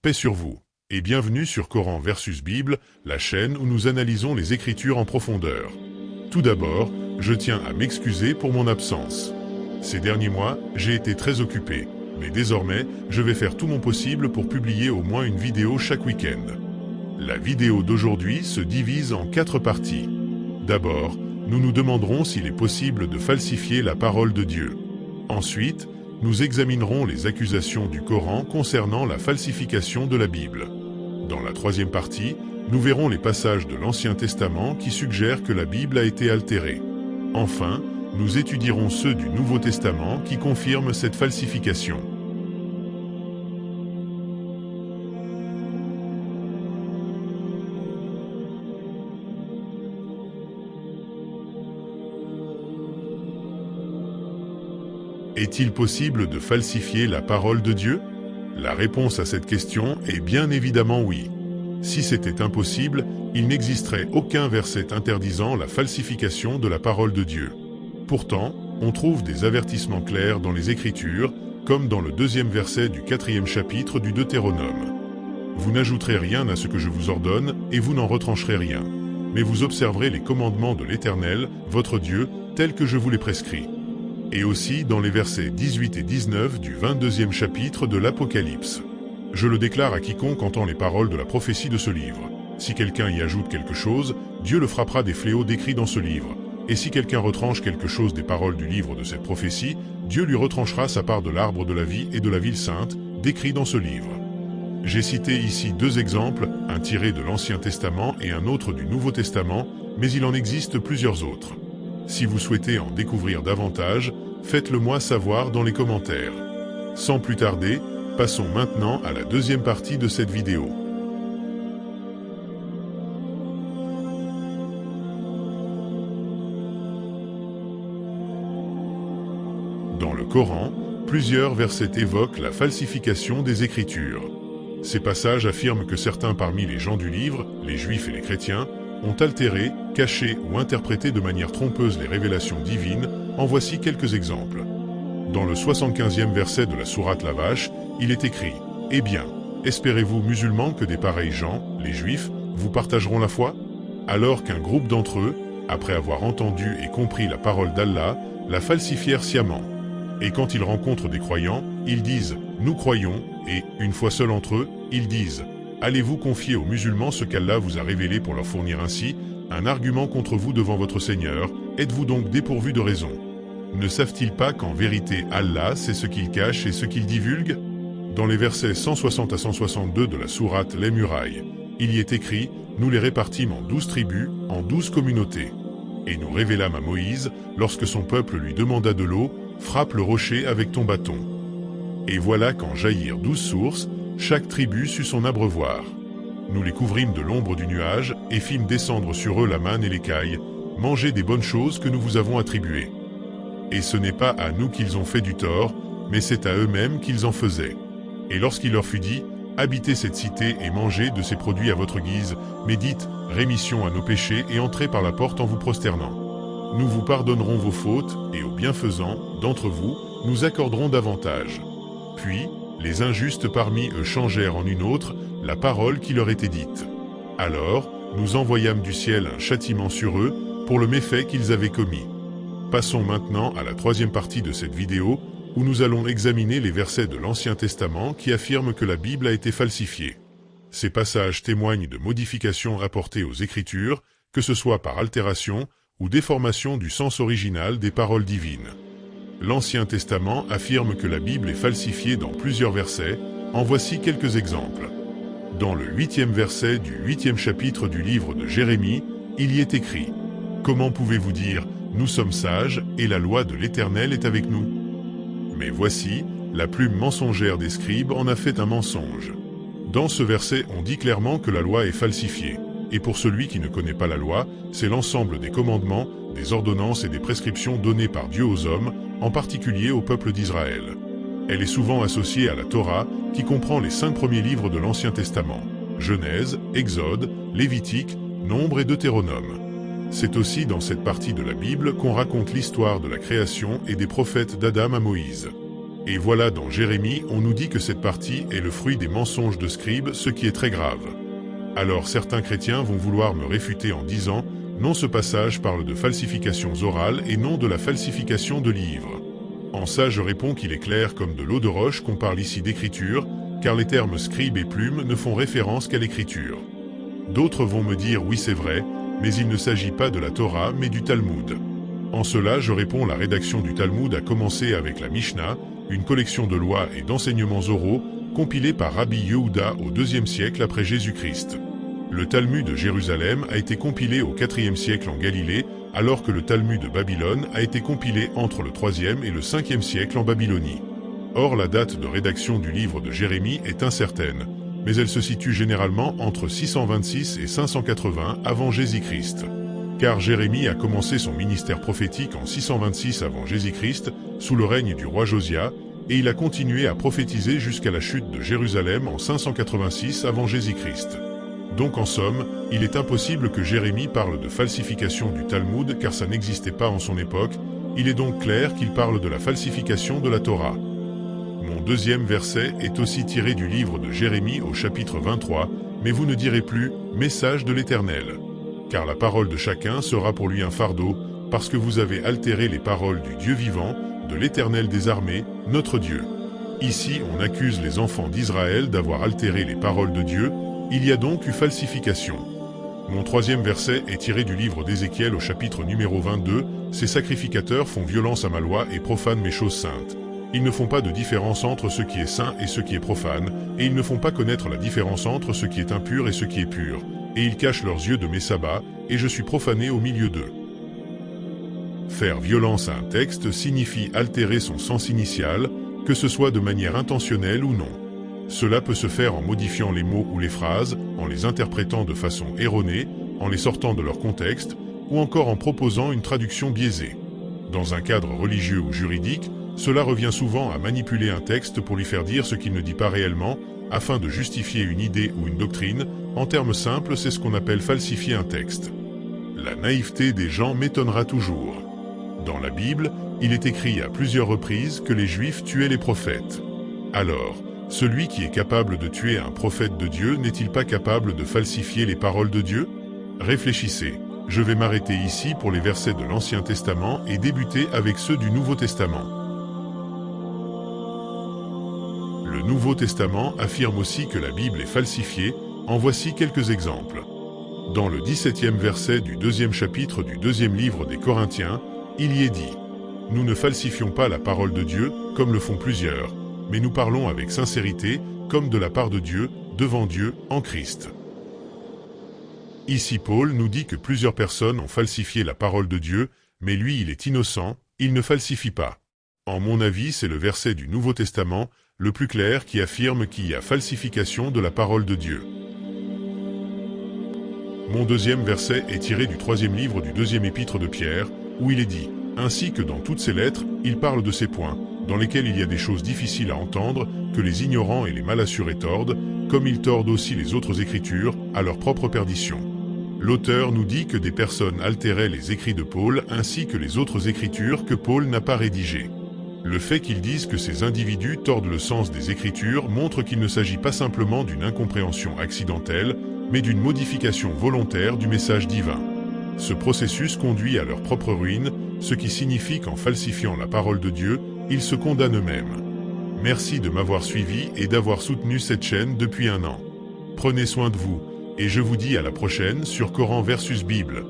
Paix sur vous, et bienvenue sur Coran versus Bible, la chaîne où nous analysons les Écritures en profondeur. Tout d'abord, je tiens à m'excuser pour mon absence. Ces derniers mois, j'ai été très occupé, mais désormais, je vais faire tout mon possible pour publier au moins une vidéo chaque week-end. La vidéo d'aujourd'hui se divise en 4 parties. D'abord, nous nous demanderons s'il est possible de falsifier la parole de Dieu. Ensuite, nous examinerons les accusations du Coran concernant la falsification de la Bible. Dans la 3e partie, nous verrons les passages de l'Ancien Testament qui suggèrent que la Bible a été altérée. Enfin, nous étudierons ceux du Nouveau Testament qui confirment cette falsification. Est-il possible de falsifier la parole de Dieu? La réponse à cette question est bien évidemment oui. Si c'était impossible, il n'existerait aucun verset interdisant la falsification de la parole de Dieu. Pourtant, on trouve des avertissements clairs dans les Écritures, comme dans le 2e verset du 4e chapitre du Deutéronome. Vous n'ajouterez rien à ce que je vous ordonne, et vous n'en retrancherez rien. Mais vous observerez les commandements de l'Éternel, votre Dieu, tels que je vous les prescris. Et aussi dans les versets 18 et 19 du 22e chapitre de l'Apocalypse. Je le déclare à quiconque entend les paroles de la prophétie de ce livre. Si quelqu'un y ajoute quelque chose, Dieu le frappera des fléaux décrits dans ce livre. Et si quelqu'un retranche quelque chose des paroles du livre de cette prophétie, Dieu lui retranchera sa part de l'arbre de la vie et de la ville sainte, décrits dans ce livre. J'ai cité ici 2 exemples, un tiré de l'Ancien Testament et un autre du Nouveau Testament, mais il en existe plusieurs autres. Si vous souhaitez en découvrir davantage, faites-le moi savoir dans les commentaires. Sans plus tarder, passons maintenant à la 2e partie de cette vidéo. Dans le Coran, plusieurs versets évoquent la falsification des Écritures. Ces passages affirment que certains parmi les gens du livre, les Juifs et les chrétiens, ont altéré, caché ou interprété de manière trompeuse les révélations divines. En voici quelques exemples. Dans le 75e verset de la sourate La Vache, il est écrit « Eh bien, espérez-vous musulmans que des pareils gens, les Juifs, vous partageront la foi ?» Alors qu'un groupe d'entre eux, après avoir entendu et compris la parole d'Allah, la falsifièrent sciemment. Et quand ils rencontrent des croyants, ils disent « Nous croyons » et, une fois seuls entre eux, ils disent « Allez-vous confier aux musulmans ce qu'Allah vous a révélé pour leur fournir ainsi un argument contre vous devant votre Seigneur? Êtes-vous donc dépourvus de raison? Ne savent-ils pas qu'en vérité Allah sait ce qu'il cache et ce qu'il divulgue ?» Dans les versets 160 à 162 de la sourate Les Murailles, il y est écrit « Nous les répartîmes en 12 tribus, en 12 communautés. Et nous révélâmes à Moïse, lorsque son peuple lui demanda de l'eau, frappe le rocher avec ton bâton. Et voilà qu'en jaillirent 12 sources, chaque tribu sut son abreuvoir. Nous les couvrîmes de l'ombre du nuage et fîmes descendre sur eux la manne et l'écaille, mangez des bonnes choses que nous vous avons attribuées. Et ce n'est pas à nous qu'ils ont fait du tort, mais c'est à eux-mêmes qu'ils en faisaient. Et lorsqu'il leur fut dit, habitez cette cité et mangez de ses produits à votre guise, mais dites, rémission à nos péchés et entrez par la porte en vous prosternant. Nous vous pardonnerons vos fautes, et aux bienfaisants, d'entre vous, nous accorderons davantage. Puis, les injustes parmi eux changèrent en une autre la parole qui leur était dite. Alors, nous envoyâmes du ciel un châtiment sur eux pour le méfait qu'ils avaient commis. Passons maintenant à la 3e partie de cette vidéo, où nous allons examiner les versets de l'Ancien Testament qui affirment que la Bible a été falsifiée. Ces passages témoignent de modifications apportées aux Écritures, que ce soit par altération ou déformation du sens original des paroles divines. L'Ancien Testament affirme que la Bible est falsifiée dans plusieurs versets, en voici quelques exemples. Dans le 8e verset du 8e chapitre du livre de Jérémie, il y est écrit « Comment pouvez-vous dire « Nous sommes sages et la loi de l'Éternel est avec nous » Mais voici, la plume mensongère des scribes en a fait un mensonge. Dans ce verset, on dit clairement que la loi est falsifiée. Et pour celui qui ne connaît pas la loi, c'est l'ensemble des commandements, des ordonnances et des prescriptions données par Dieu aux hommes, en particulier au peuple d'Israël. Elle est souvent associée à la Torah, qui comprend les 5 premiers livres de l'Ancien Testament, Genèse, Exode, Lévitique, Nombre et Deutéronome. C'est aussi dans cette partie de la Bible qu'on raconte l'histoire de la création et des prophètes d'Adam à Moïse. Et voilà, dans Jérémie, on nous dit que cette partie est le fruit des mensonges de scribes, ce qui est très grave. Alors certains chrétiens vont vouloir me réfuter en disant « Non, ce passage parle de falsifications orales et non de la falsification de livres ». En ça, je réponds qu'il est clair comme de l'eau de roche qu'on parle ici d'écriture, car les termes scribe et plume ne font référence qu'à l'écriture. D'autres vont me dire « Oui, c'est vrai, mais il ne s'agit pas de la Torah, mais du Talmud ». En cela, je réponds la rédaction du Talmud a commencé avec la Mishnah, une collection de lois et d'enseignements oraux, compilée par Rabbi Yehuda au IIe siècle après Jésus-Christ. Le Talmud de Jérusalem a été compilé au IVe siècle en Galilée, alors que le Talmud de Babylone a été compilé entre le IIIe et le Ve siècle en Babylonie. Or, la date de rédaction du livre de Jérémie est incertaine, mais elle se situe généralement entre 626 et 580 avant Jésus-Christ. Car Jérémie a commencé son ministère prophétique en 626 avant Jésus-Christ, sous le règne du roi Josia, et il a continué à prophétiser jusqu'à la chute de Jérusalem en 586 avant Jésus-Christ. Donc en somme, il est impossible que Jérémie parle de falsification du Talmud car ça n'existait pas en son époque, il est donc clair qu'il parle de la falsification de la Torah. Mon deuxième verset est aussi tiré du livre de Jérémie au chapitre 23, mais vous ne direz plus « message de l'Éternel ». Car la parole de chacun sera pour lui un fardeau, parce que vous avez altéré les paroles du Dieu vivant, de l'Éternel des armées, notre Dieu. Ici, on accuse les enfants d'Israël d'avoir altéré les paroles de Dieu, il y a donc eu falsification. Mon troisième verset est tiré du livre d'Ézéchiel au chapitre numéro 22, « Ces sacrificateurs font violence à ma loi et profanent mes choses saintes. Ils ne font pas de différence entre ce qui est saint et ce qui est profane, et ils ne font pas connaître la différence entre ce qui est impur et ce qui est pur. Et ils cachent leurs yeux de mes sabbats, et je suis profané au milieu d'eux. » Faire violence à un texte signifie altérer son sens initial, que ce soit de manière intentionnelle ou non. Cela peut se faire en modifiant les mots ou les phrases, en les interprétant de façon erronée, en les sortant de leur contexte, ou encore en proposant une traduction biaisée. Dans un cadre religieux ou juridique, cela revient souvent à manipuler un texte pour lui faire dire ce qu'il ne dit pas réellement, afin de justifier une idée ou une doctrine. En termes simples, c'est ce qu'on appelle falsifier un texte. La naïveté des gens m'étonnera toujours. Dans la Bible, il est écrit à plusieurs reprises que les Juifs tuaient les prophètes. Alors, celui qui est capable de tuer un prophète de Dieu n'est-il pas capable de falsifier les paroles de Dieu? Réfléchissez. Je vais m'arrêter ici pour les versets de l'Ancien Testament et débuter avec ceux du Nouveau Testament. Le Nouveau Testament affirme aussi que la Bible est falsifiée. En voici quelques exemples. Dans le 17e verset du 2e chapitre du 2e livre des Corinthiens, il y est dit « Nous ne falsifions pas la parole de Dieu, comme le font plusieurs, mais nous parlons avec sincérité, comme de la part de Dieu, devant Dieu, en Christ. » Ici Paul nous dit que plusieurs personnes ont falsifié la parole de Dieu, mais lui il est innocent, il ne falsifie pas. En mon avis, c'est le verset du Nouveau Testament, le plus clair qui affirme qu'il y a falsification de la parole de Dieu. Mon deuxième verset est tiré du 3e livre du 2e épître de Pierre, où il est dit « Ainsi que dans toutes ses lettres, il parle de ces points, dans lesquels il y a des choses difficiles à entendre, que les ignorants et les mal assurés tordent, comme ils tordent aussi les autres Écritures, à leur propre perdition. » L'auteur nous dit que des personnes altéraient les écrits de Paul ainsi que les autres Écritures que Paul n'a pas rédigées. Le fait qu'ils disent que ces individus tordent le sens des Écritures montre qu'il ne s'agit pas simplement d'une incompréhension accidentelle, mais d'une modification volontaire du message divin. Ce processus conduit à leur propre ruine, ce qui signifie qu'en falsifiant la parole de Dieu, ils se condamnent eux-mêmes. Merci de m'avoir suivi et d'avoir soutenu cette chaîne depuis 1 an. Prenez soin de vous, et je vous dis à la prochaine sur Coran versus Bible.